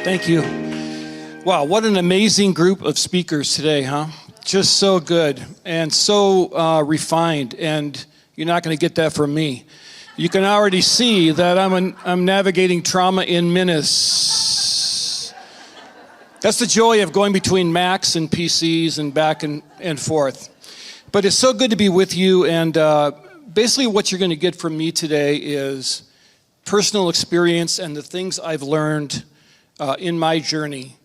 Thank you. Wow, what an amazing group of speakers today, huh? Just so good and so refined, and you're not going to get that from me. You can already see that I'm navigating trauma in minutes. That's the joy of going between Macs and PCs and back and forth. But it's so good to be with you, and basically what you're going to get from me today is personal experience and the things I've learned in my journey.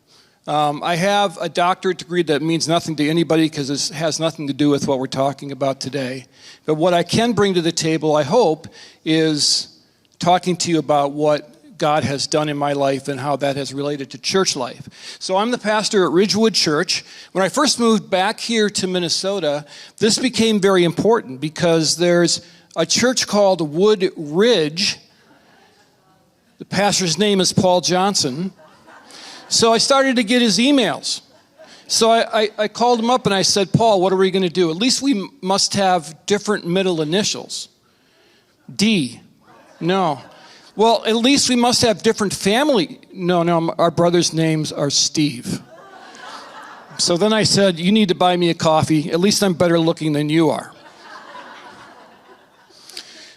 I have a doctorate degree that means nothing to anybody because it has nothing to do with what we're talking about today. But what I can bring to the table, I hope, is talking to you about what God has done in my life and how that has related to church life. So I'm the pastor at Ridgewood Church. When I first moved back here to Minnesota, this became very important because there's a church called Wood Ridge. The pastor's name is Paul Johnson. So I started to get his emails. So I called him up and I said, Paul, what are we going to do? At least we must have different middle initials. D. No. Well, at least we must have different family. No, our brothers' names are Steve. So then I said, you need to buy me a coffee. At least I'm better looking than you are.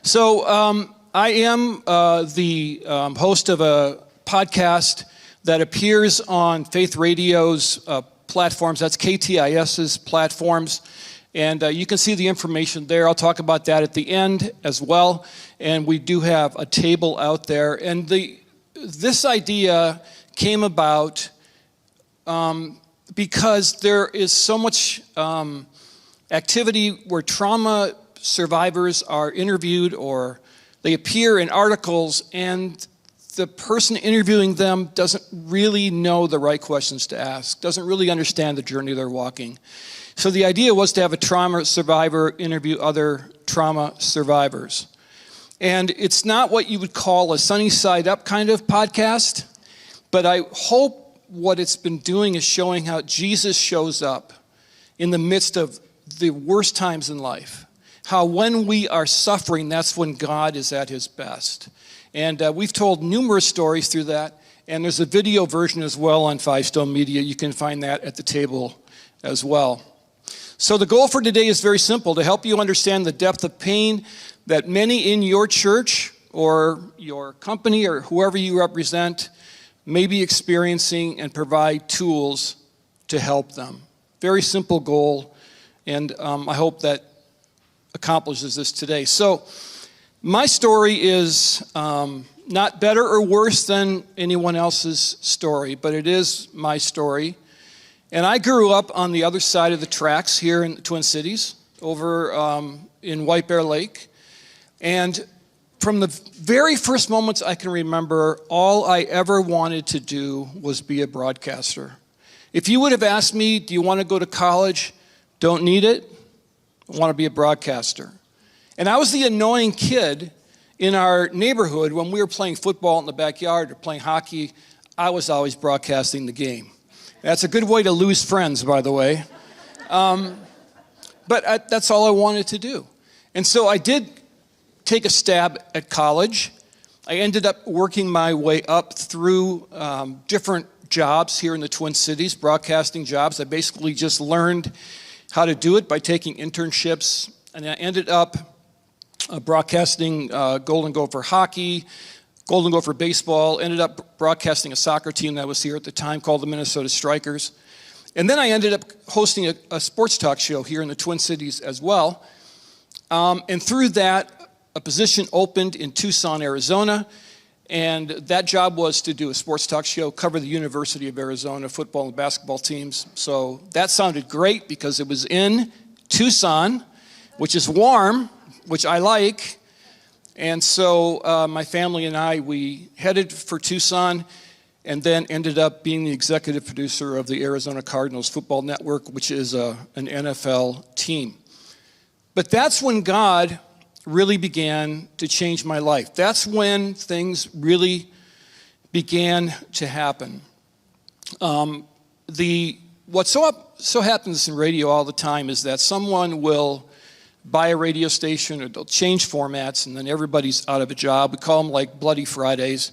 So I am the host of a podcast that appears on Faith Radio's platforms. That's KTIS's platforms. And you can see the information there. I'll talk about that at the end as well. And we do have a table out there. And this idea came about because there is so much activity where trauma survivors are interviewed or they appear in articles, and the person interviewing them doesn't really know the right questions to ask, doesn't really understand the journey they're walking. So the idea was to have a trauma survivor interview other trauma survivors. And it's not what you would call a sunny side up kind of podcast, but I hope what it's been doing is showing how Jesus shows up in the midst of the worst times in life. How when we are suffering, that's when God is at his best. And we've told numerous stories through that, and there's a video version as well on Five Stone Media. You can find that at the table as well. So the goal for today is very simple, to help you understand the depth of pain that many in your church or your company or whoever you represent may be experiencing, and provide tools to help them. Very simple goal, and I hope that accomplishes this today. So my story is not better or worse than anyone else's story, but it is my story. And I grew up on the other side of the tracks here in the Twin Cities, over in White Bear Lake. And from the very first moments I can remember, all I ever wanted to do was be a broadcaster. If you would have asked me, do you want to go to college? Don't need it. I want to be a broadcaster. And I was the annoying kid in our neighborhood when we were playing football in the backyard or playing hockey. I was always broadcasting the game. That's a good way to lose friends, by the way. But that's all I wanted to do. And so I did take a stab at college. I ended up working my way up through different jobs here in the Twin Cities, broadcasting jobs. I basically just learned how to do it by taking internships, and I ended up broadcasting Golden Gopher hockey, Golden Gopher baseball, ended up broadcasting a soccer team that was here at the time called the Minnesota Strikers. And then I ended up hosting a sports talk show here in the Twin Cities as well. And through that, a position opened in Tucson, Arizona, and that job was to do a sports talk show, cover the University of Arizona football and basketball teams. So that sounded great because it was in Tucson, which is warm, which I like. And so my family and I, we headed for Tucson and then ended up being the executive producer of the Arizona Cardinals Football Network, which is an NFL team. But that's when God really began to change my life. That's when things really began to happen. What so happens in radio all the time is that someone will buy a radio station or they'll change formats and then everybody's out of a job. We call them like Bloody Fridays.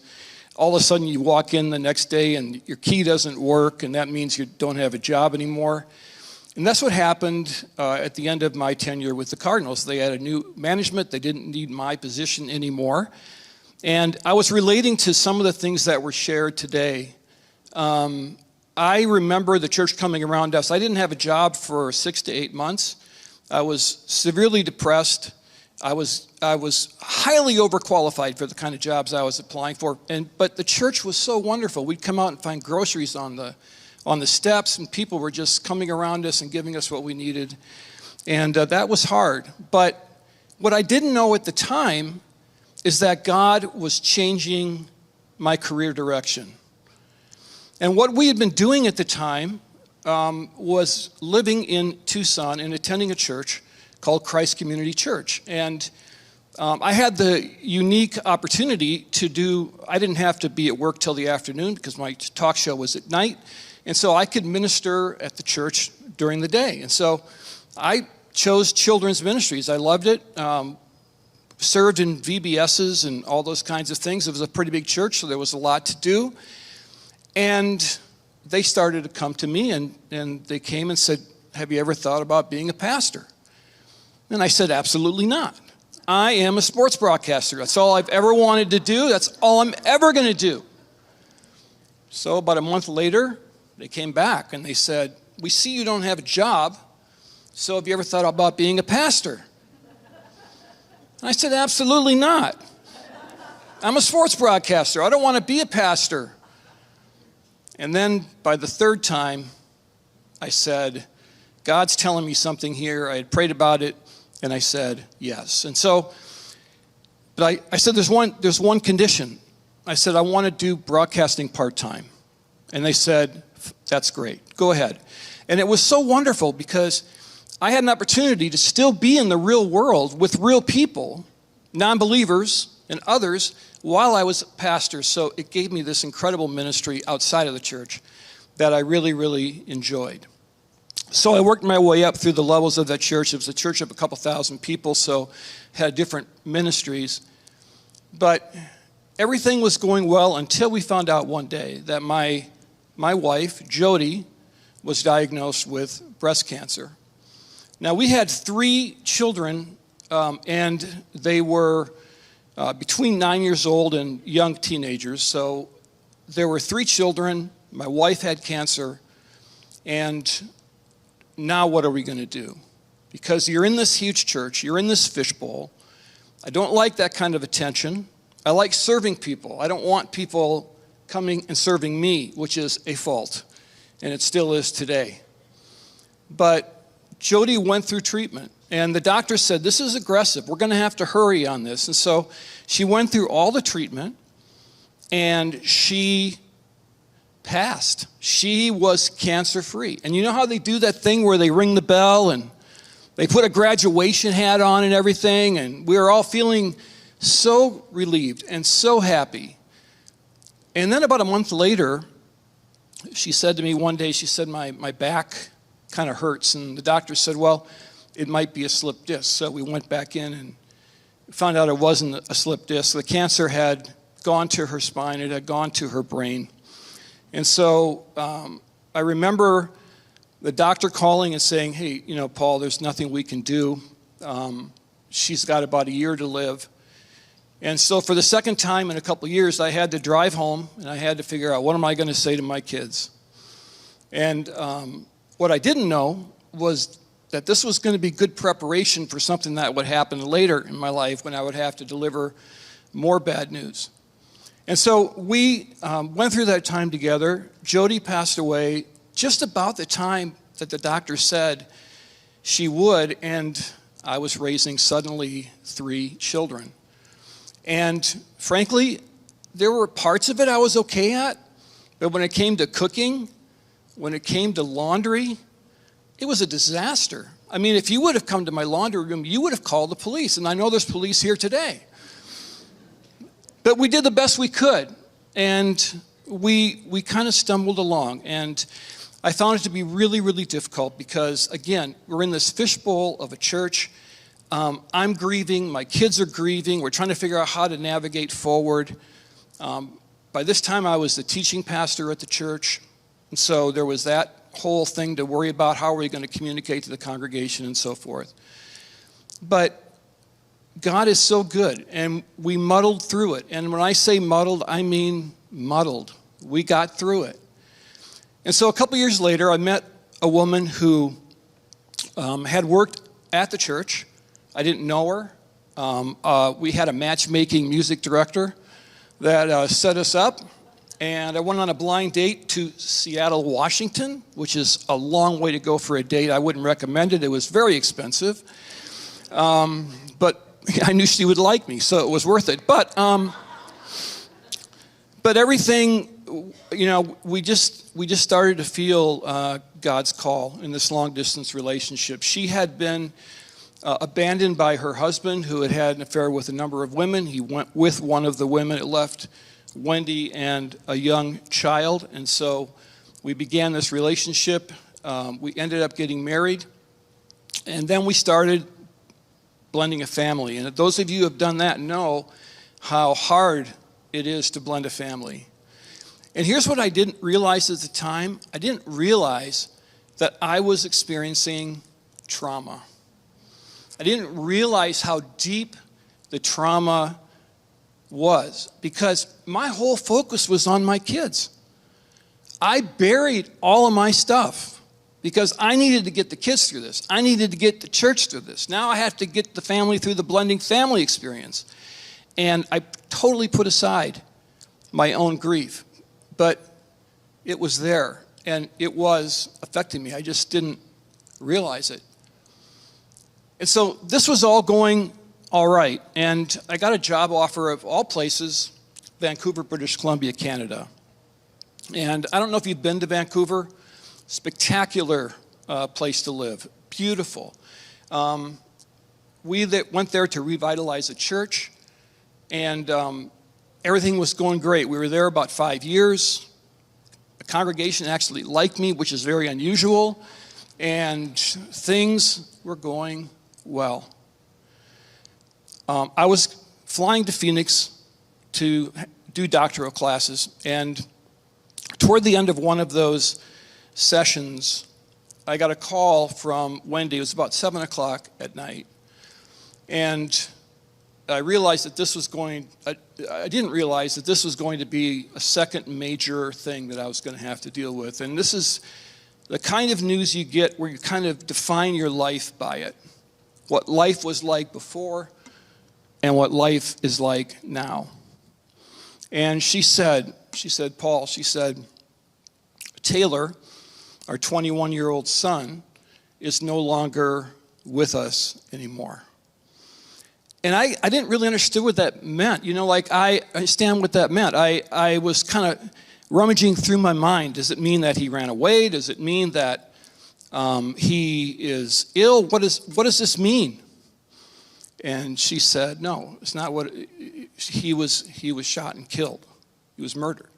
all of a sudden you walk in the next day and your key doesn't work, and that means you don't have a job anymore. And that's what happened at the end of my tenure with the Cardinals. They had a new management. They didn't need my position anymore. And I was relating to some of the things that were shared today. I remember the church coming around us. I didn't have a job for 6 to 8 months. I was severely depressed. I was highly overqualified for the kind of jobs I was applying for. But the church was so wonderful. We'd come out and find groceries on the steps, and people were just coming around us and giving us what we needed. And that was hard. But what I didn't know at the time is that God was changing my career direction. And what we had been doing at the time was living in Tucson and attending a church called Christ Community Church. And I had the unique opportunity I didn't have to be at work till the afternoon because my talk show was at night. And so I could minister at the church during the day. And so I chose children's ministries. I loved it. Served in VBSs and all those kinds of things. It was a pretty big church, so there was a lot to do. And they started to come to me, and they came and said, "Have you ever thought about being a pastor?" And I said, "Absolutely not. I am a sports broadcaster. That's all I've ever wanted to do. That's all I'm ever going to do." So about a month later, they came back and they said, "We see you don't have a job, so have you ever thought about being a pastor?" And I said, "Absolutely not. I'm a sports broadcaster. I don't want to be a pastor." And then by the third time, I said, "God's telling me something here." I had prayed about it, and I said, yes. And so, but I said, there's one condition. I said, "I want to do broadcasting part-time." And they said, "That's great. Go ahead." And it was so wonderful because I had an opportunity to still be in the real world with real people, non-believers and others, while I was a pastor. So it gave me this incredible ministry outside of the church that I really, really enjoyed. So I worked my way up through the levels of that church. It was a church of a couple thousand people, so had different ministries. But everything was going well until we found out one day that my wife, Jody, was diagnosed with breast cancer. Now, we had 3 children, and they were between 9 years old and young teenagers. So there were 3 children. My wife had cancer. And now what are we going to do? Because you're in this huge church. You're in this fishbowl. I don't like that kind of attention. I like serving people. I don't want people coming and serving me, which is a fault. And it still is today. But Jody went through treatment. And the doctor said, "This is aggressive. We're going to have to hurry on this." And so she went through all the treatment, and she passed. She was cancer-free. And you know how they do that thing where they ring the bell and they put a graduation hat on and everything, and we were all feeling so relieved and so happy. And then about a month later, she said to me one day, she said, my back kind of hurts. And the doctor said, "Well, it might be a slipped disc." So we went back in and found out it wasn't a slipped disc. The cancer had gone to her spine. It had gone to her brain. And so I remember the doctor calling and saying, "Hey, Paul, there's nothing we can do. She's got about a year to live." And so for the second time in a couple of years, I had to drive home, and I had to figure out, what am I going to say to my kids? And what I didn't know was that this was going to be good preparation for something that would happen later in my life when I would have to deliver more bad news. And so we went through that time together. Jody passed away just about the time that the doctor said she would, and I was raising suddenly 3 children. And frankly, there were parts of it I was okay at, but when it came to cooking, when it came to laundry, it was a disaster. I mean, if you would have come to my laundry room, you would have called the police, and I know there's police here today. But we did the best we could, and we kind of stumbled along. And I found it to be really, really difficult because, again, we're in this fishbowl of a church. I'm grieving. My kids are grieving. We're trying to figure out how to navigate forward. By this time, I was the teaching pastor at the church, and so there was that whole thing to worry about. How are we going to communicate to the congregation and so forth? But God is so good, and we muddled through it. And when I say muddled, I mean muddled. We got through it. And so a couple years later, I met a woman who had worked at the church. I didn't know her. We had a matchmaking music director that set us up. And I went on a blind date to Seattle, Washington, which is a long way to go for a date. I wouldn't recommend it. It was very expensive. But I knew she would like me, so it was worth it. But everything, we just started to feel God's call in this long-distance relationship. She had been abandoned by her husband, who had had an affair with a number of women. He went with one of the women. It left Wendy and a young child, and so we began this relationship. We ended up getting married, and then we started blending a family. And those of you who have done that know how hard it is to blend a family. And here's what I didn't realize at the time. I didn't realize that I was experiencing trauma. I didn't realize how deep the trauma was, because my whole focus was on my kids. I buried all of my stuff because I needed to get the kids through this. I needed to get the church through this. Now I have to get the family through the blending family experience. And I totally put aside my own grief. But it was there, and it was affecting me. I just didn't realize it. And so this was all going all right, and I got a job offer of all places, Vancouver, British Columbia, Canada. And I don't know if you've been to Vancouver. Spectacular place to live, beautiful. We went there to revitalize a church, and everything was going great. We were there about 5 years. The congregation actually liked me, which is very unusual, and things were going well. I was flying to Phoenix to do doctoral classes, and toward the end of one of those sessions, I got a call from Wendy. It was about 7 o'clock at night, and I realized that this was I didn't realize that this was going to be a second major thing that I was going to have to deal with. And this is the kind of news you get where you kind of define your life by it. What life was like before and what life is like now. And she said, Paul, Taylor, our 21-year-old son, is no longer with us anymore. And I didn't really understand what that meant. I understand what that meant. I was kind of rummaging through my mind. Does it mean that he ran away? Does it mean that he is ill? What does this mean? And she said, no, it's not what he was shot and killed. He was murdered.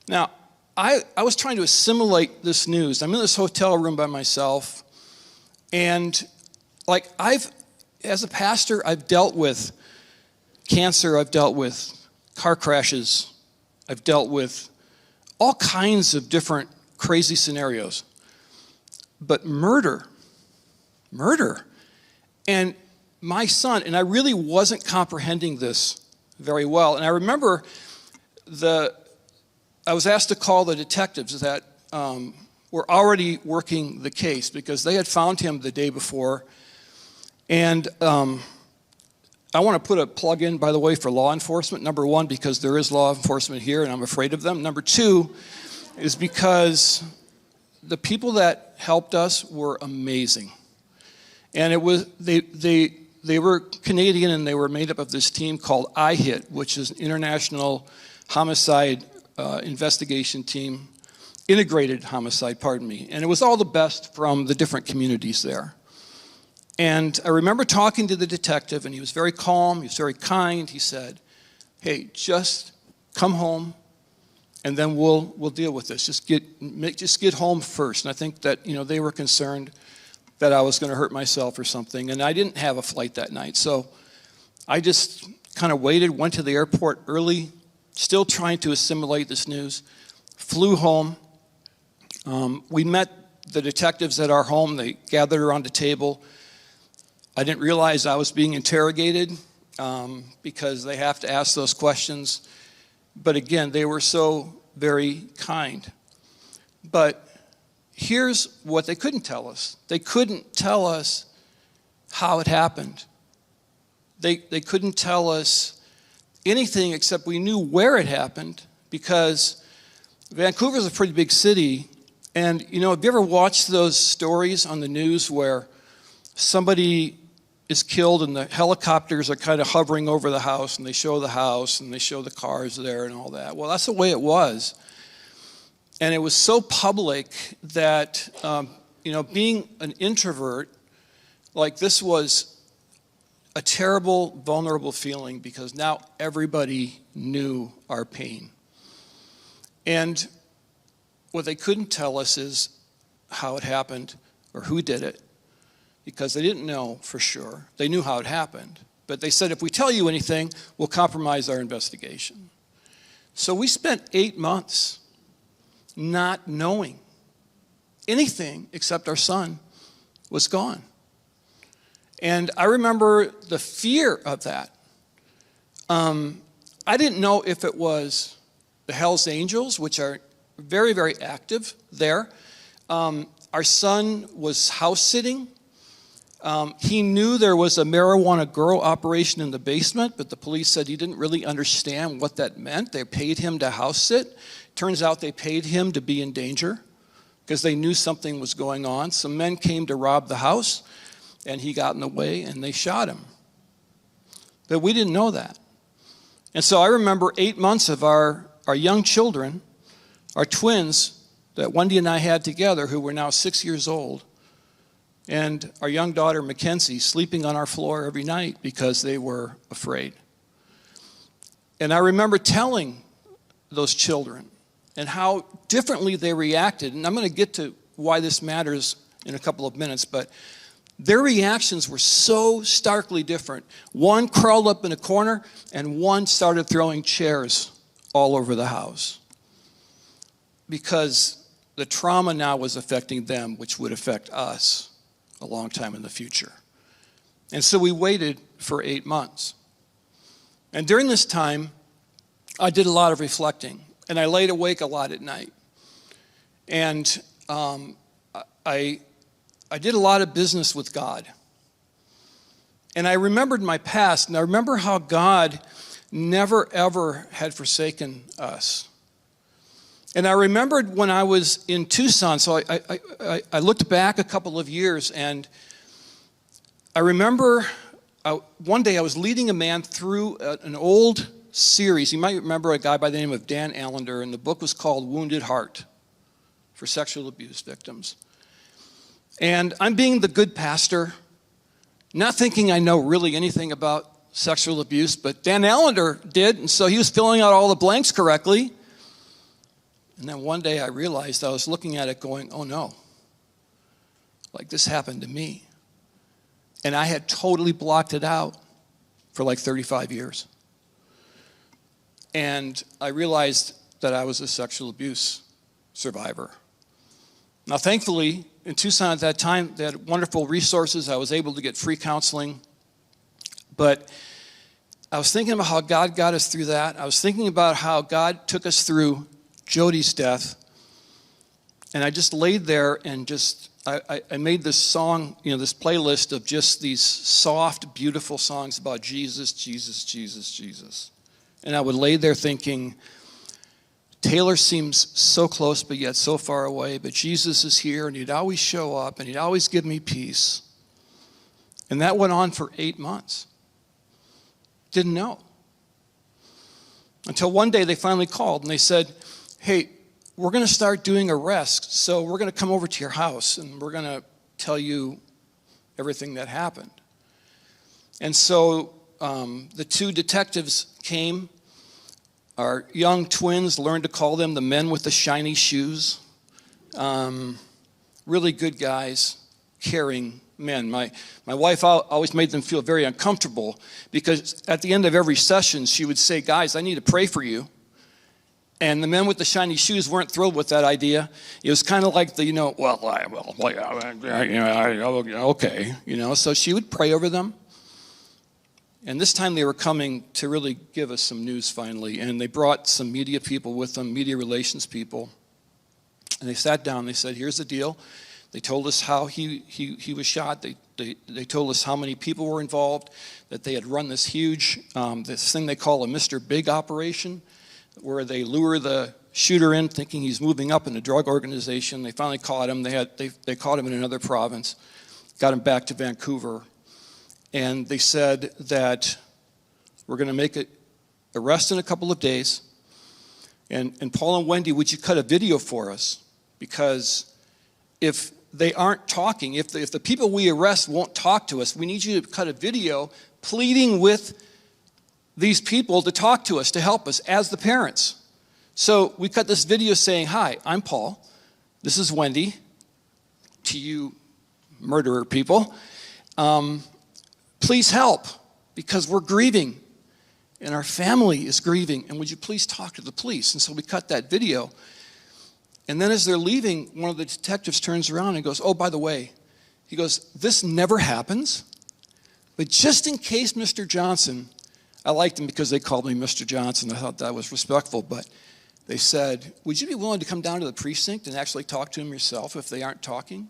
Now, I was trying to assimilate this news. I'm in this hotel room by myself, and as a pastor, I've dealt with cancer, I've dealt with car crashes, I've dealt with all kinds of different crazy scenarios. But murder. And my son, and I really wasn't comprehending this very well. And I remember I was asked to call the detectives that were already working the case because they had found him the day before. And I want to put a plug in, by the way, for law enforcement. Number one, because there is law enforcement here and I'm afraid of them. Number two is because the people that helped us were amazing. And it was they were Canadian, and they were made up of this team called IHIT, which is an international homicide investigation team, integrated homicide, pardon me. And it was all the best from the different communities there. And I remember talking to the detective, and he was very calm, he was very kind. He said, hey, just come home, and then we'll deal with this. Just get home first. And I think that they were concerned that I was going to hurt myself or something. And I didn't have a flight that night. So I just kind of waited, went to the airport early still trying to assimilate this news. Flew home. We met the detectives at our home. They gathered around the table. I didn't realize I was being interrogated because they have to ask those questions. But again, they were so very kind. But here's what they couldn't tell us. They couldn't tell us how it happened. They couldn't tell us anything except we knew where it happened, because Vancouver is a pretty big city. And, have you ever watched those stories on the news where somebody is killed and the helicopters are kind of hovering over the house, and they show the house and they show the cars there and all that? Well, that's the way it was. And it was so public that, being an introvert, like, this was a terrible, vulnerable feeling, because now everybody knew our pain. And what they couldn't tell us is how it happened or who did it, because they didn't know for sure. They knew how it happened, but they said, if we tell you anything, we'll compromise our investigation. So we spent 8 months not knowing anything except our son was gone. And I remember the fear of that. I didn't know if it was the Hells Angels, which are very, very active there. Our son was house sitting. He knew there was a marijuana grow operation in the basement, but the police said he didn't really understand what that meant. They paid him to house sit. Turns out they paid him to be in danger because they knew something was going on. Some men came to rob the house, and he got in the way, and they shot him. But we didn't know that. And so I remember 8 months of our young children, our twins, that Wendy and I had together, who were now 6 years old, and our young daughter, Mackenzie, sleeping on our floor every night because they were afraid. And I remember telling those children and how differently they reacted. And I'm going to get to why this matters in a couple of minutes, but their reactions were so starkly different. One crawled up in a corner, and one started throwing chairs all over the house, because the trauma now was affecting them, which would affect us a long time in the future. And so we waited for 8 months. And during this time, I did a lot of reflecting, and I laid awake a lot at night. And I did a lot of business with God. And I remembered my past, and I remember how God never, ever had forsaken us. And I remembered when I was in Tucson, so I looked back a couple of years, and I remember one day I was leading a man through an old series. You might remember a guy by the name of Dan Allender, and the book was called Wounded Heart for Sexual Abuse Victims. And I'm being the good pastor, not thinking I know really anything about sexual abuse, but Dan Allender did, and so he was filling out all the blanks correctly. And then one day I realized I was looking at it going, oh no, like this happened to me. And I had totally blocked it out for like 35 years. And I realized that I was a sexual abuse survivor. Now, thankfully, in Tucson at that time, they had wonderful resources. I was able to get free counseling. But I was thinking about how God got us through that. I was thinking about how God took us through Jody's death. And I just laid there and I made this song, this playlist of just these soft, beautiful songs about Jesus, Jesus, Jesus, Jesus. And I would lay there thinking, Taylor seems so close but yet so far away, but Jesus is here, and he'd always show up, and he'd always give me peace. And that went on for 8 months. Didn't know. Until one day they finally called, and they said, hey, we're going to start doing arrests, so we're going to come over to your house, and we're going to tell you everything that happened. And so the two detectives came. Our young twins learned to call them the men with the shiny shoes. Really good guys, caring men. My wife always made them feel very uncomfortable, because at the end of every session she would say, guys, I need to pray for you. And the men with the shiny shoes weren't thrilled with that idea. It was kind of like the, okay, So she would pray over them. And this time they were coming to really give us some news finally. And they brought some media people with them, media relations people. And they sat down. They said, here's the deal. They told us how he was shot. They told us how many people were involved, that they had run this huge, this thing they call a Mr. Big operation, where they lure the shooter in thinking he's moving up in a drug organization. They finally caught him. They caught him in another province, got him back to Vancouver. And they said that we're going to make an arrest in a couple of days. And Paul and Wendy, would you cut a video for us? Because if they aren't talking, if the people we arrest won't talk to us, we need you to cut a video pleading with these people to talk to us, to help us as the parents. So we cut this video saying, hi, I'm Paul. This is Wendy. To you murderer people. Please help, because we're grieving. And our family is grieving. And would you please talk to the police? And so we cut that video. And then as they're leaving, one of the detectives turns around and goes, oh, by the way, he goes, this never happens. But just in case Mr. Johnson, I liked him because they called me Mr. Johnson. I thought that was respectful. But they said, would you be willing to come down to the precinct and actually talk to him yourself if they aren't talking?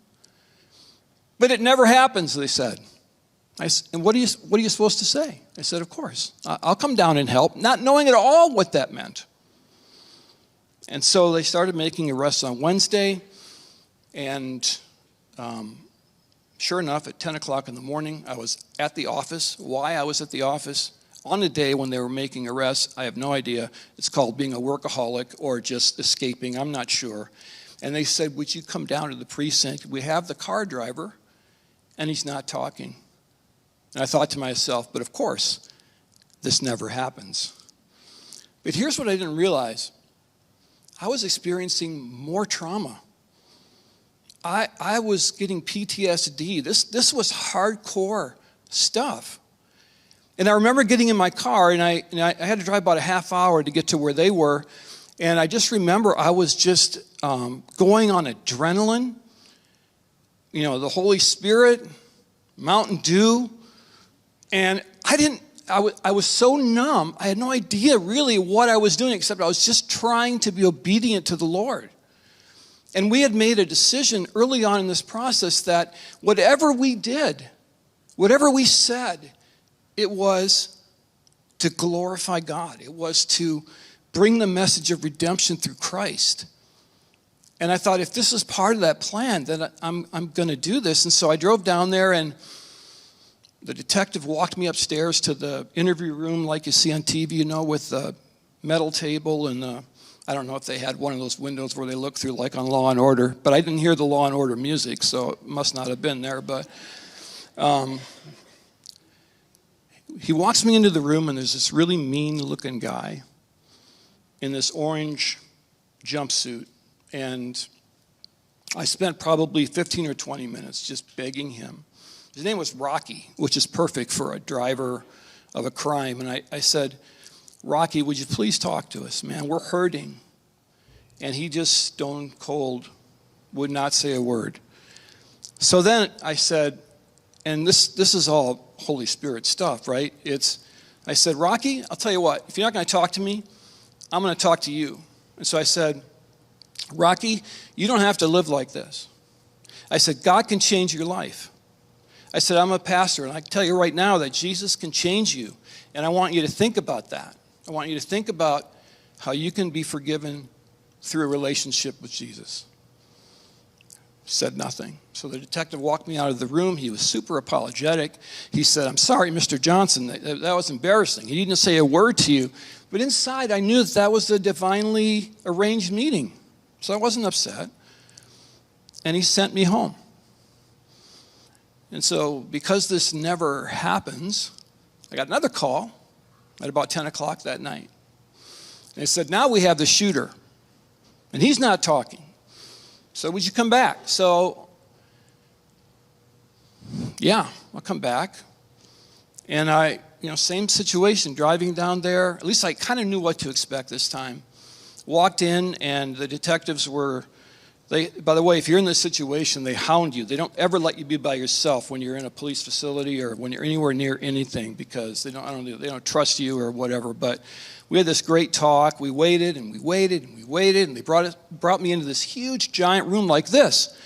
But it never happens, they said. And what are you supposed to say? I said, of course. I'll come down and help, not knowing at all what that meant. And so they started making arrests on Wednesday. And sure enough, at 10 o'clock in the morning, I was at the office. Why I was at the office on the day when they were making arrests, I have no idea. It's called being a workaholic or just escaping. I'm not sure. And they said, would you come down to the precinct? We have the car driver, and he's not talking. And I thought to myself, but of course, this never happens. But here's what I didn't realize. I was experiencing more trauma. I was getting PTSD. This was hardcore stuff. And I remember getting in my car, and I had to drive about a half hour to get to where they were. And I just remember I was just going on adrenaline. The Holy Spirit, Mountain Dew. And I was so numb, I had no idea really what I was doing, except I was just trying to be obedient to the Lord. And we had made a decision early on in this process that whatever we did, whatever we said, it was to glorify God. It was to bring the message of redemption through Christ. And I thought, if this is part of that plan, then I'm going to do this. And so I drove down there, and the detective walked me upstairs to the interview room like you see on TV, with the metal table. And I don't know if they had one of those windows where they look through like on Law and Order. But I didn't hear the Law and Order music, so it must not have been there. But he walks me into the room, and there's this really mean-looking guy in this orange jumpsuit. And I spent probably 15 or 20 minutes just begging him. His name was Rocky, which is perfect for a driver of a crime. And I said, Rocky, would you please talk to us, man? We're hurting. And he just stone cold would not say a word. So then I said, and this is all Holy Spirit stuff, right? I said, Rocky, I'll tell you what, if you're not going to talk to me, I'm going to talk to you. And so I said, Rocky, you don't have to live like this. I said, God can change your life. I said, I'm a pastor, and I can tell you right now that Jesus can change you. And I want you to think about that. I want you to think about how you can be forgiven through a relationship with Jesus. Said nothing. So the detective walked me out of the room. He was super apologetic. He said, I'm sorry, Mr. Johnson. That was embarrassing. He didn't say a word to you. But inside, I knew that was a divinely arranged meeting. So I wasn't upset. And he sent me home. And so because this never happens, I got another call at about 10 o'clock that night. And they said, now we have the shooter. And he's not talking. So would you come back? So, yeah, I'll come back. And same situation, driving down there. At least I kind of knew what to expect this time. walked in, and the detectives were, by the way, if you're in this situation, they hound you. They don't ever let you be by yourself when you're in a police facility or when you're anywhere near anything, because they don't trust you or whatever. But we had this great talk. We waited and we waited and we waited, and they brought me into this huge giant room like this.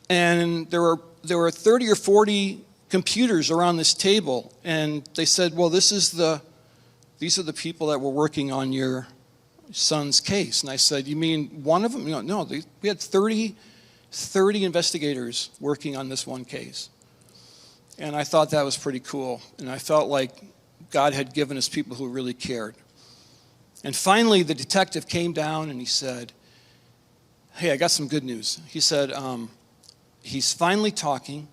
And there were 30 or 40 computers around this table, and they said, well, these are the people that were working on your son's case. And I said, you mean one of them? No, we had 30 investigators working on this one case. And I thought that was pretty cool. And I felt like God had given us people who really cared. And finally, the detective came down and he said, hey, I got some good news. He said, he's finally talking.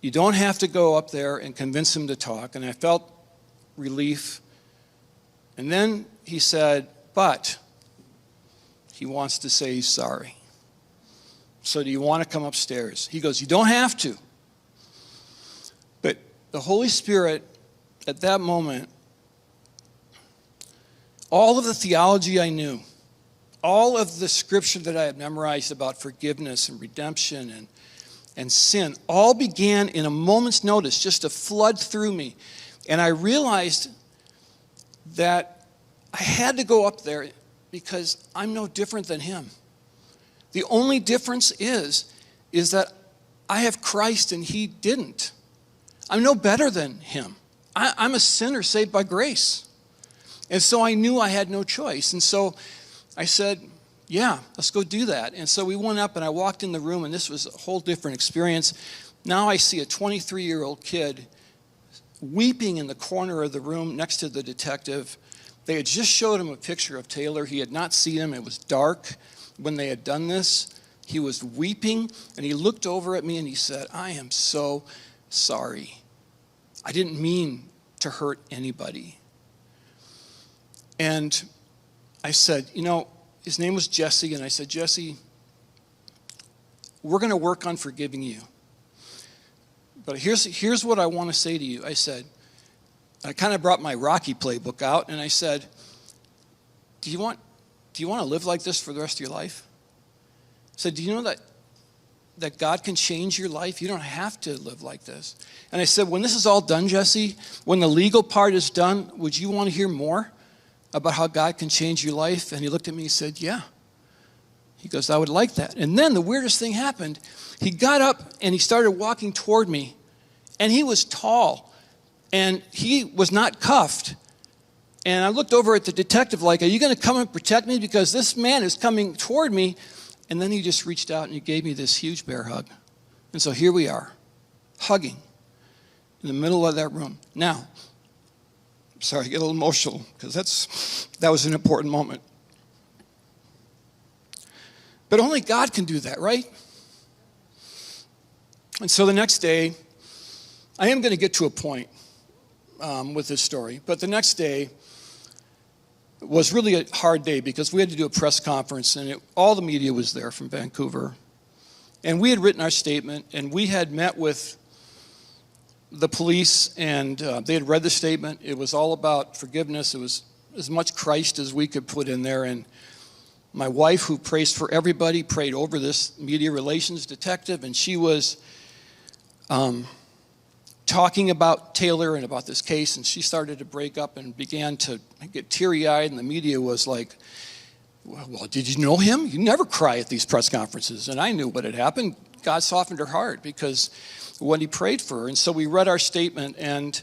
You don't have to go up there and convince him to talk. And I felt relief. And then he said, but he wants to say he's sorry. So do you want to come upstairs? He goes, you don't have to. But the Holy Spirit, at that moment, all of the theology I knew, all of the scripture that I had memorized about forgiveness and redemption and sin, all began in a moment's notice just to flood through me. And I realized that I had to go up there because I'm no different than him. The only difference is that I have Christ and he didn't. I'm no better than him. I'm a sinner saved by grace. And so I knew I had no choice. And so I said, yeah, let's go do that. And so we went up and I walked in the room, and this was a whole different experience. Now I see a 23-year-old kid weeping in the corner of the room next to the detective. They had just showed him a picture of Taylor. He had not seen him. It was dark when they had done this. He was weeping, and he looked over at me and he said, I am so sorry. I didn't mean to hurt anybody. And I said, his name was Jesse, and I said, Jesse, we're going to work on forgiving you. But here's what I want to say to you. I said, I kind of brought my Rocky playbook out, and I said, do you want to live like this for the rest of your life? I said, do you know that God can change your life? You don't have to live like this. And I said, when this is all done, Jesse, when the legal part is done, would you want to hear more about how God can change your life? And he looked at me and said, yeah. He goes, I would like that. And then the weirdest thing happened. He got up and he started walking toward me, and he was tall. And he was not cuffed. And I looked over at the detective like, are you going to come and protect me? Because this man is coming toward me. And then he just reached out and he gave me this huge bear hug. And so here we are, hugging in the middle of that room. Now, I'm sorry, I get a little emotional because that was an important moment. But only God can do that, right? And so the next day, I am going to get to a point with this story. But the next day was really a hard day because we had to do a press conference, and all the media was there from Vancouver. And we had written our statement, and we had met with the police, and they had read the statement. It was all about forgiveness. It was as much Christ as we could put in there. And my wife, who prays for everybody, prayed over this media relations detective, and she was talking about Taylor and about this case, and she started to break up and began to get teary-eyed, and the media was like, well, did you know him? You never cry at these press conferences. And I knew what had happened. God softened her heart because when he prayed for her. And so we read our statement, and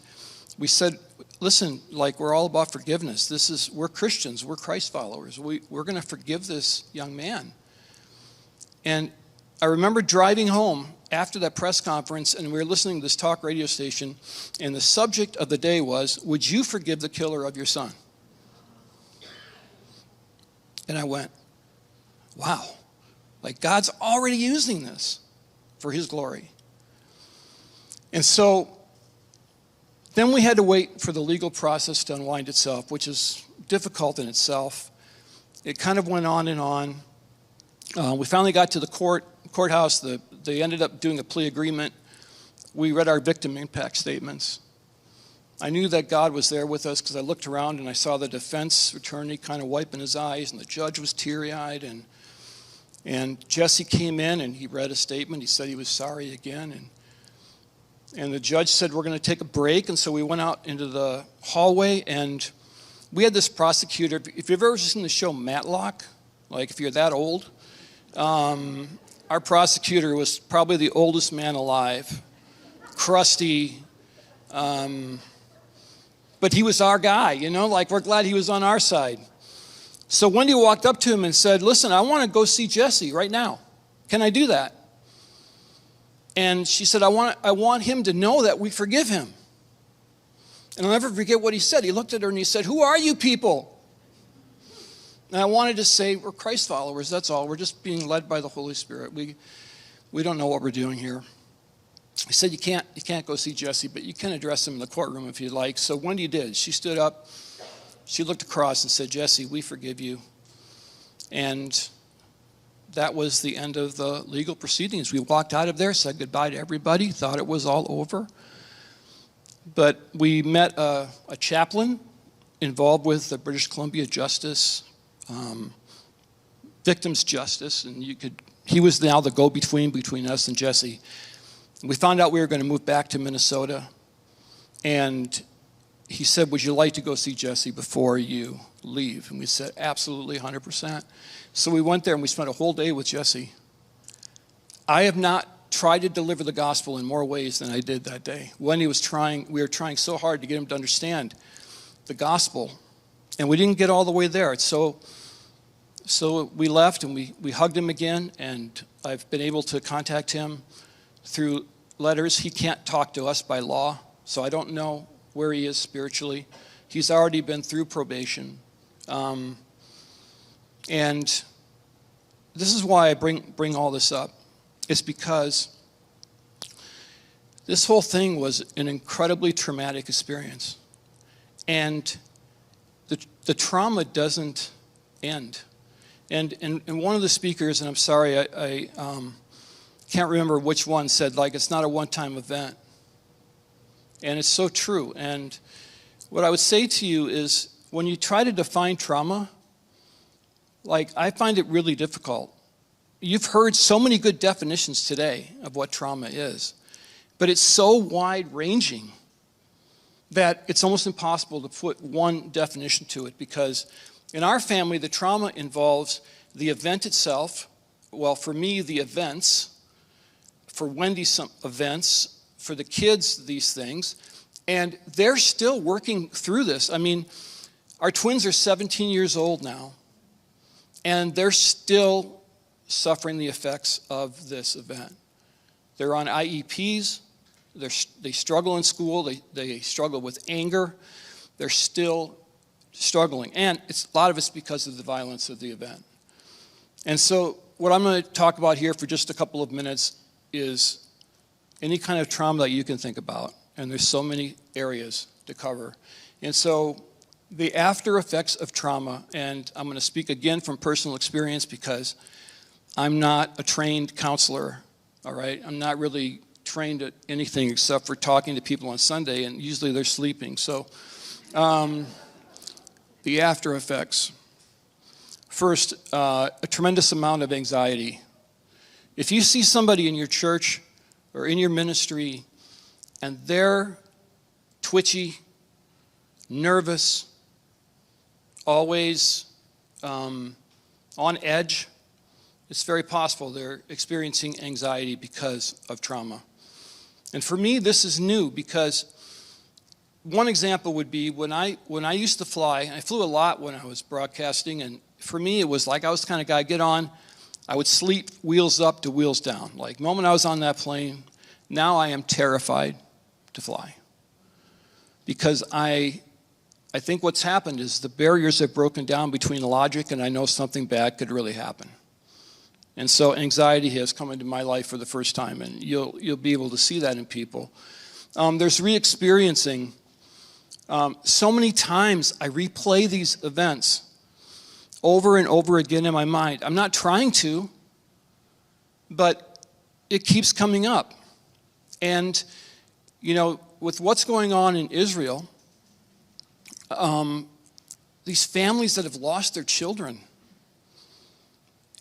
we said, listen, we're all about forgiveness. We're Christians. We're Christ followers. We're going to forgive this young man. And I remember driving home after that press conference, and we were listening to this talk radio station, and the subject of the day was, would you forgive the killer of your son? And I went, wow, God's already using this for his glory. And so then we had to wait for the legal process to unwind itself, which is difficult in itself. It kind of went on and on. We finally got to the courthouse. They ended up doing a plea agreement. We read our victim impact statements. I knew that God was there with us because I looked around and I saw the defense attorney kind of wiping his eyes, and the judge was teary-eyed, and Jesse came in and he read a statement. He said he was sorry again, and the judge said, we're going to take a break. And so we went out into the hallway, and we had this prosecutor. If you've ever seen the show Matlock, like if you're that old, our prosecutor was probably the oldest man alive, crusty, but he was our guy, like we're glad he was on our side. So Wendy walked up to him and said, listen, I want to go see Jesse right now. Can I do that? And she said, I want him to know that we forgive him. And I'll never forget what he said. He looked at her and he said, who are you people? And I wanted to say, we're Christ followers, that's all. We're just being led by the Holy Spirit. We don't know what we're doing here. He said, you can't go see Jesse, but you can address him in the courtroom if you'd like. So Wendy did. She stood up, she looked across and said, Jesse, we forgive you. And that was the end of the legal proceedings. We walked out of there, said goodbye to everybody, thought it was all over. But we met a chaplain involved with the British Columbia Justice, Victims Justice, and he was now the go-between between us and Jesse. We found out we were going to move back to Minnesota, and he said, would you like to go see Jesse before you leave? And we said, absolutely, 100%. So we went there and we spent a whole day with Jesse. I have not tried to deliver the gospel in more ways than I did that day. Wendy we were trying so hard to get him to understand the gospel, and we didn't get all the way there. So we left and we hugged him again, and I've been able to contact him through letters. He can't talk to us by law, so I don't know where he is spiritually. He's already been through probation. And this is why I bring all this up. It's because this whole thing was an incredibly traumatic experience. And the trauma doesn't end. And one of the speakers, and I'm sorry, I can't remember which one, said, like, it's not a one-time event. And it's so true. And what I would say to you is, when you try to define trauma, like, I find it really difficult. You've heard so many good definitions today of what trauma is, but it's so wide-ranging that it's almost impossible to put one definition to it, because in our family, the trauma involves the event itself. Well, for me, the events. For Wendy, some events. For the kids, these things. And they're still working through this. I mean, our twins are 17 years old now, and they're still suffering the effects of this event. They're on IEPs. They struggle in school. They struggle with anger. They're still struggling. And a lot of it's because of the violence of the event. And so what I'm going to talk about here for just a couple of minutes is any kind of trauma that you can think about. And there's so many areas to cover. And so the after effects of trauma, and I'm going to speak again from personal experience because I'm not a trained counselor, all right? I'm not really trained at anything except for talking to people on Sunday, and usually they're sleeping. So the after effects. First, a tremendous amount of anxiety. If you see somebody in your church or in your ministry and they're twitchy, nervous, always on edge, it's very possible they're experiencing anxiety because of trauma. And for me, this is new because one example would be when I used to fly. I flew a lot when I was broadcasting, and for me, it was like I was the kind of guy, get on, I would sleep wheels up to wheels down. Like the moment I was on that plane, now I am terrified to fly. Because I think what's happened is the barriers have broken down between logic and I know something bad could really happen. And so anxiety has come into my life for the first time, and you'll be able to see that in people. There's re-experiencing. So many times I replay these events over and over again in my mind. I'm not trying to, but it keeps coming up. And, with what's going on in Israel, these families that have lost their children,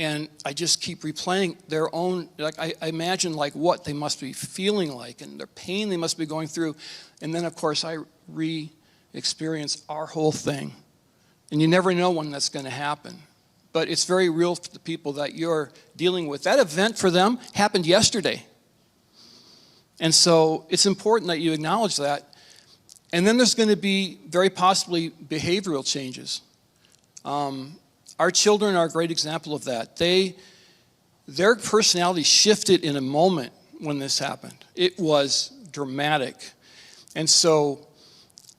and I just keep replaying their own, like I imagine like what they must be feeling like and their pain they must be going through. And then, of course, I re-experience our whole thing. And you never know when that's going to happen. But it's very real for the people that you're dealing with. That event for them happened yesterday. And so it's important that you acknowledge that. And then there's going to be very possibly behavioral changes. Our children are a great example of that. Their personality shifted in a moment when this happened. It was dramatic. And so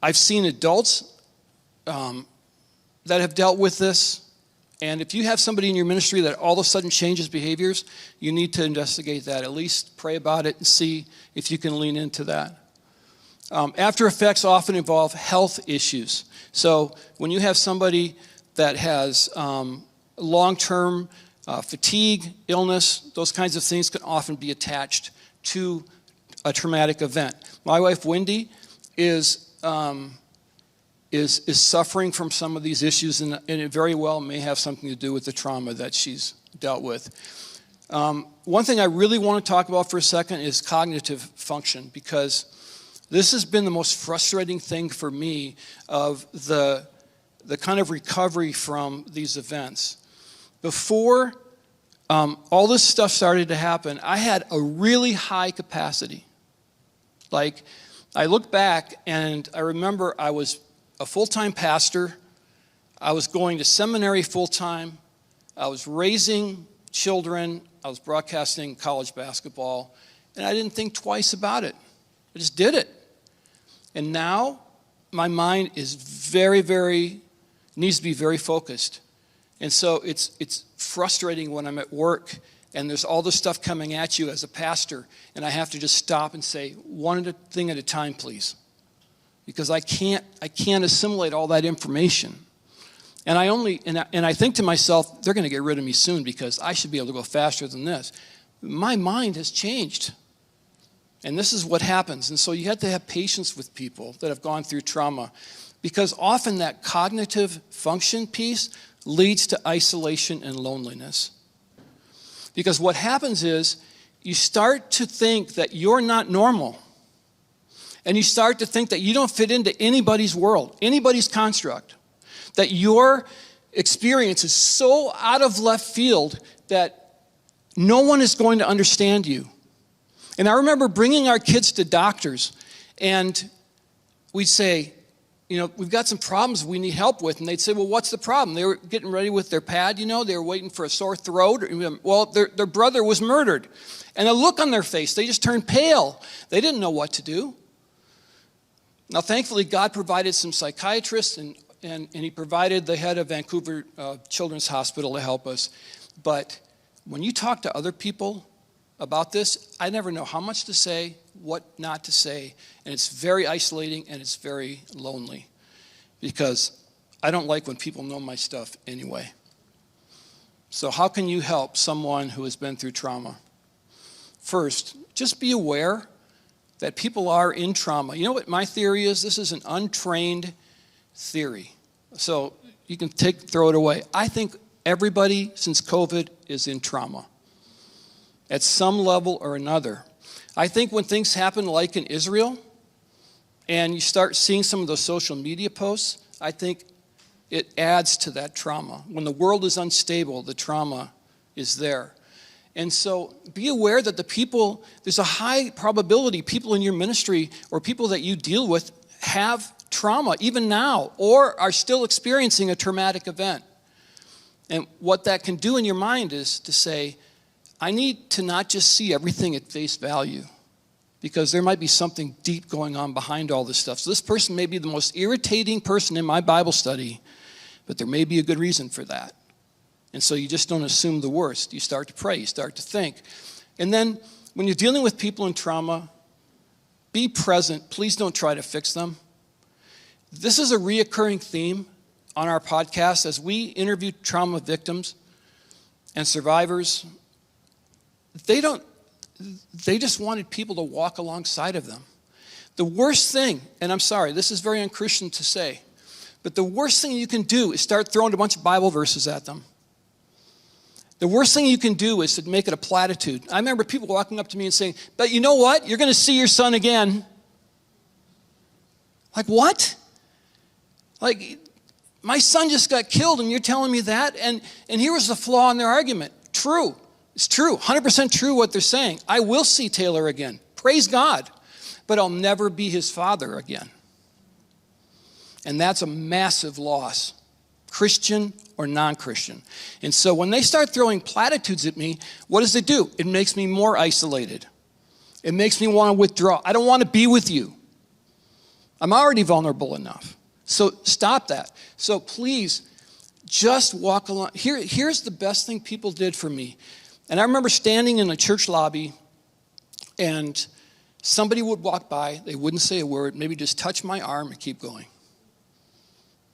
I've seen adults that have dealt with this. And if you have somebody in your ministry that all of a sudden changes behaviors, you need to investigate that. At least pray about it and see if you can lean into that. After effects often involve health issues. So when you have somebody that has long-term fatigue, illness, those kinds of things can often be attached to a traumatic event. My wife, Wendy, is suffering from some of these issues, and it very well may have something to do with the trauma that she's dealt with. One thing I really want to talk about for a second is cognitive function, because this has been the most frustrating thing for me of the kind of recovery from these events. Before all this stuff started to happen, I had a really high capacity. Like, I look back and I remember I was a full-time pastor. I was going to seminary full-time. I was raising children. I was broadcasting college basketball. And I didn't think twice about it. I just did it. And now my mind is needs to be very focused. And so it's frustrating when I'm at work and there's all this stuff coming at you as a pastor, and I have to just stop and say, one thing at a time, please. Because I can't assimilate all that information. And I think to myself, they're going to get rid of me soon because I should be able to go faster than this. My mind has changed. And this is what happens. And so you have to have patience with people that have gone through trauma, because often that cognitive function piece leads to isolation and loneliness. Because what happens is you start to think that you're not normal. And you start to think that you don't fit into anybody's world, anybody's construct. That your experience is so out of left field that no one is going to understand you. And I remember bringing our kids to doctors, and we'd say, we've got some problems we need help with. And they'd say, well, what's the problem? They were getting ready with their pad, they were waiting for a sore throat. Well, their brother was murdered. And a look on their face, they just turned pale. They didn't know what to do. Now, thankfully, God provided some psychiatrists, and he provided the head of Vancouver Children's Hospital to help us. But when you talk to other people about this, I never know how much to say, what not to say, and it's very isolating and it's very lonely, because I don't like when people know my stuff anyway. So how can you help someone who has been through trauma? First, just be aware that people are in trauma. You know what my theory is? This is an untrained theory. So you can throw it away. I think everybody since COVID is in trauma at some level or another. I think when things happen like in Israel, and you start seeing some of those social media posts, I think it adds to that trauma. When the world is unstable, the trauma is there. And so be aware that there's a high probability people in your ministry or people that you deal with have trauma even now, or are still experiencing a traumatic event. And what that can do in your mind is to say, I need to not just see everything at face value, because there might be something deep going on behind all this stuff. So this person may be the most irritating person in my Bible study, but there may be a good reason for that. And so you just don't assume the worst. You start to pray, you start to think. And then when you're dealing with people in trauma, be present. Please don't try to fix them. This is a reoccurring theme on our podcast as we interview trauma victims and survivors. They just wanted people to walk alongside of them. The worst thing, and I'm sorry, this is very unchristian to say, but the worst thing you can do is start throwing a bunch of Bible verses at them. The worst thing you can do is to make it a platitude. I remember people walking up to me and saying, but you know what? You're going to see your son again. Like, what? Like, my son just got killed and you're telling me that? And here was the flaw in their argument. True. It's true. 100% true what they're saying. I will see Taylor again. Praise God. But I'll never be his father again. And that's a massive loss, Christian or non-Christian. And so when they start throwing platitudes at me, what does it do? It makes me more isolated. It makes me want to withdraw. I don't want to be with you. I'm already vulnerable enough. So stop that. So please, just walk along. Here's the best thing people did for me. And I remember standing in a church lobby, and somebody would walk by. They wouldn't say a word, maybe just touch my arm and keep going.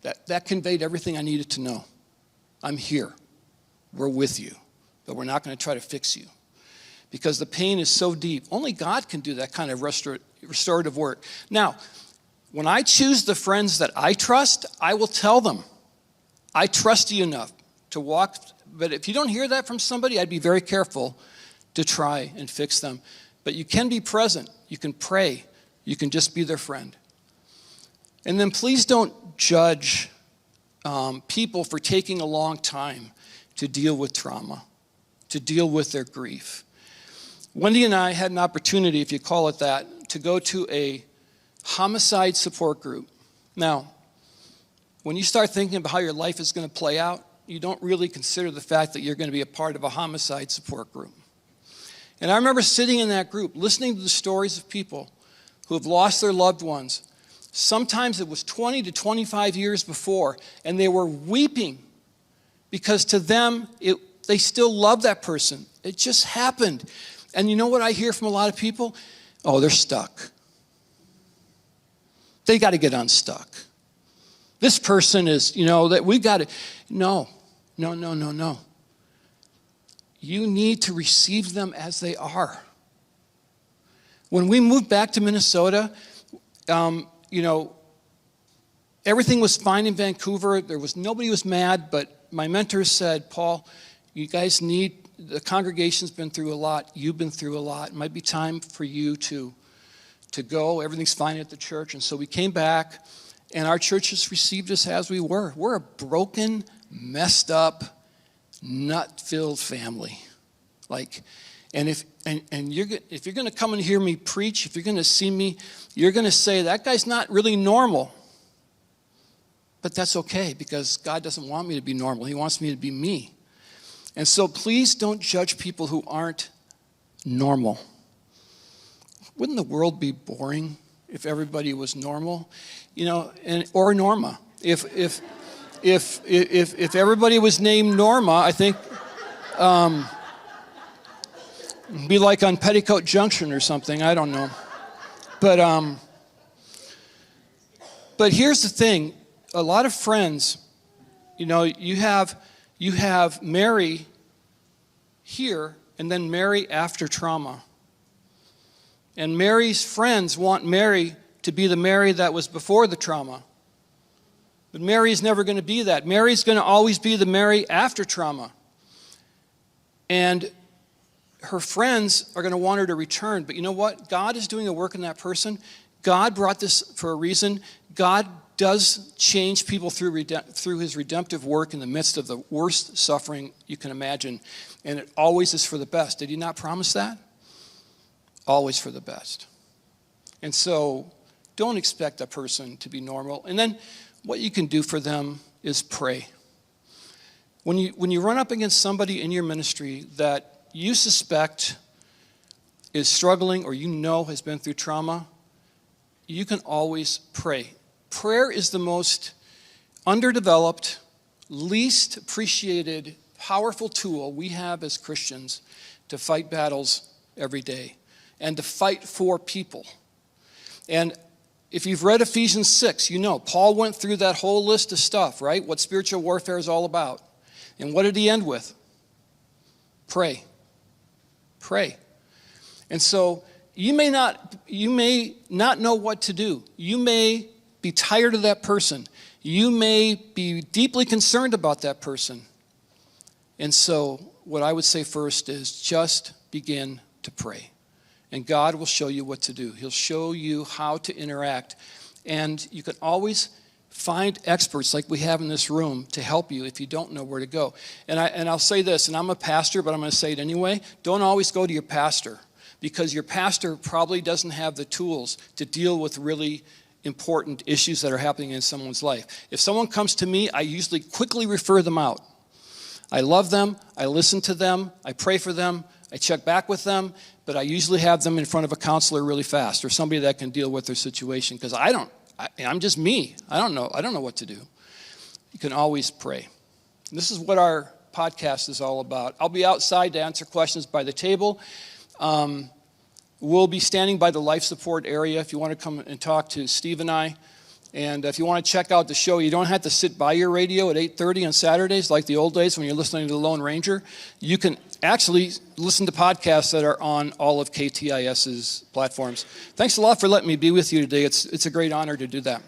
That conveyed everything I needed to know. I'm here. We're with you. But we're not going to try to fix you. Because the pain is so deep. Only God can do that kind of restorative work. Now, when I choose the friends that I trust, I will tell them, I trust you enough to walk. But if you don't hear that from somebody, I'd be very careful to try and fix them. But you can be present. You can pray. You can just be their friend. And then please don't judge people for taking a long time to deal with trauma, to deal with their grief. Wendy and I had an opportunity, if you call it that, to go to a homicide support group. Now, when you start thinking about how your life is going to play out, you don't really consider the fact that you're going to be a part of a homicide support group. And I remember sitting in that group, listening to the stories of people who have lost their loved ones. Sometimes it was 20 to 25 years before, and they were weeping because to them, they still love that person. It just happened. And you know what I hear from a lot of people? Oh, they're stuck. They got to get unstuck. This person is, that we got to. No. You need to receive them as they are. When we moved back to Minnesota, everything was fine in Vancouver. Nobody was mad, but my mentor said, Paul, you guys the congregation's been through a lot. You've been through a lot. It might be time for you to go. Everything's fine at the church. And so we came back, and our church has received us as we were. We're a broken, messed up, nut-filled family. If you're going to come and hear me preach, if you're going to see me, you're going to say, that guy's not really normal. But that's okay, because God doesn't want me to be normal. He wants me to be me. And so please don't judge people who aren't normal. Wouldn't the world be boring if everybody was normal? Or Norma. If everybody was named Norma, I think it'd be like on Petticoat Junction or something. I don't know. But here's the thing. A lot of friends, you have Mary here and then Mary after trauma. And Mary's friends want Mary to be the Mary that was before the trauma. But Mary's never going to be that. Mary's going to always be the Mary after trauma. And her friends are going to want her to return. But you know what? God is doing a work in that person. God brought this for a reason. God does change people through his redemptive work in the midst of the worst suffering you can imagine. And it always is for the best. Did he not promise that? Always for the best. And so don't expect a person to be normal. And then what you can do for them is pray. When you run up against somebody in your ministry that you suspect is struggling or has been through trauma, you can always pray. Prayer is the most underdeveloped, least appreciated, powerful tool we have as Christians to fight battles every day and to fight for people. And if you've read Ephesians 6, Paul went through that whole list of stuff, right? What spiritual warfare is all about. And what did he end with? Pray. Pray. And so you may not know what to do. You may be tired of that person. You may be deeply concerned about that person. And so what I would say first is just begin to pray. And God will show you what to do. He'll show you how to interact. And you can always find experts like we have in this room to help you if you don't know where to go. And I'll say this, and I'm a pastor, but I'm going to say it anyway. Don't always go to your pastor, because your pastor probably doesn't have the tools to deal with really important issues that are happening in someone's life. If someone comes to me, I usually quickly refer them out. I love them, I listen to them, I pray for them, I check back with them, but I usually have them in front of a counselor really fast, or somebody that can deal with their situation, because I'm just me. I don't know what to do. You can always pray. And this is what our podcast is all about. I'll be outside to answer questions by the table. We'll be standing by the LifeSupport area if you want to come and talk to Steve and I. And if you want to check out the show, you don't have to sit by your radio at 8:30 on Saturdays like the old days when you're listening to the Lone Ranger. You can actually listen to podcasts that are on all of KTIS's platforms. Thanks a lot for letting me be with you today. It's a great honor to do that.